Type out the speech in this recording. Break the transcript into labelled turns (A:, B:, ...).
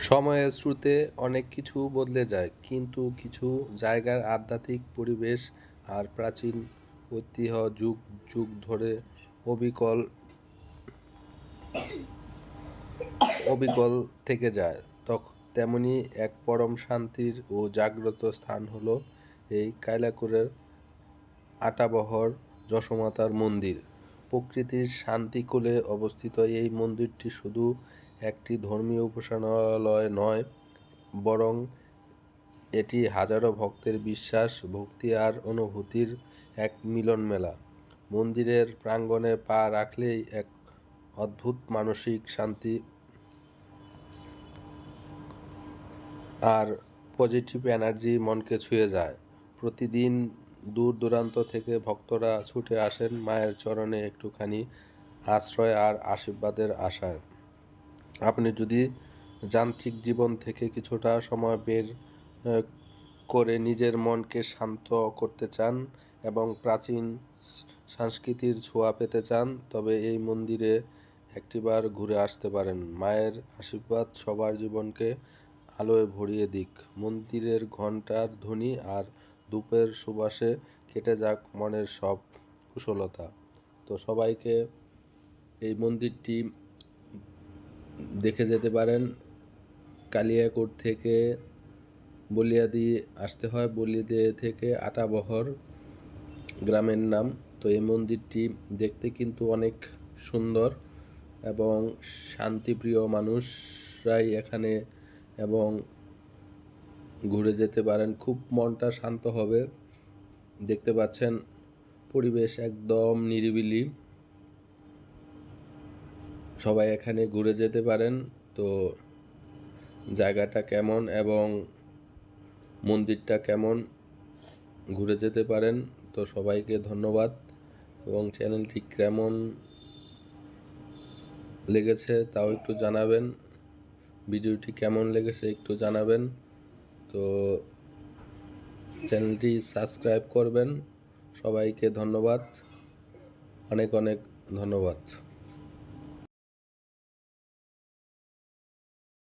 A: সময়ের স্রোতে অনেক কিছু বদলে যায়, কিন্তু কিছু জায়গার আধ্যাত্মিক পরিবেশ আর প্রাচীন ঐতিহ্য যুগ যুগ ধরে অবিকল অবিকল থেকে যায়। তেমনি এক পরম শান্তির ও জাগ্রত স্থান হলো এই কাইলাকুরের আটাবহর যশোমাতার মন্দির। প্রকৃতির শান্তিকূলে অবস্থিত এই মন্দিরটি শুধু একটি ধর্মীয় উপাসনালয় নয়, বরং এটি হাজারো ভক্তের বিশ্বাস, ভক্তি আর অনুভূতির এক মিলন মেলা। মন্দিরের প্রাঙ্গণে পা রাখলেই এক অদ্ভুত মানসিক শান্তি আর পজিটিভ এনার্জি মনকে ছুঁয়ে যায়। প্রতিদিন দূর দূরান্ত থেকে ভক্তরা ছুটে আসেন মায়ের চরণে একটুখানি আশ্রয় আর আশীর্বাদের আশায়। আপনি যদি যান্ত্রিক জীবন থেকে কিছুটা সময় বের করে নিজের মনকে শান্ত করতে চান এবং প্রাচীন সংস্কৃতির ছোঁয়া পেতে চান, তবে এই মন্দিরে একটিবার ঘুরে আসতে পারেন। মায়ের আশীর্বাদ সবার জীবনকে আলোয় ভরিয়ে দিক। মন্দিরের ঘণ্টার ধ্বনি আর ধূপের সুবাসে কেটে যাক মনের সব কুশলতা। তো সবাইকে এই মন্দিরটি দেখে যেতে পারেন। কালিয়াকোট থেকে বলিয়াদি আসতে হয়, বলিয়াদি থেকে আটাবহর গ্রামের নাম। তো এই মন্দিরটি দেখতে কিন্তু অনেক সুন্দর এবং শান্তিপ্রিয় মানুষরাই এখানে এবং ঘুরে যেতে পারেন। খুব মনটা শান্ত হবে। দেখতে পাচ্ছেন পরিবেশ একদম নিরিবিলি। সবাই এখানে ঘুরে যেতে পারেন। তো জায়গাটা কেমন এবং মন্দিরটা কেমন ঘুরে যেতে পারেন। তো সবাইকে ধন্যবাদ এবং চ্যানেলটি কেমন লেগেছে তাও একটু জানাবেন। ভিডিওটি কেমন লেগেছে একটু জানাবেন। তো চ্যানেলটি সাবস্ক্রাইব করবেন। সবাইকে ধন্যবাদ, অনেক অনেক ধন্যবাদ।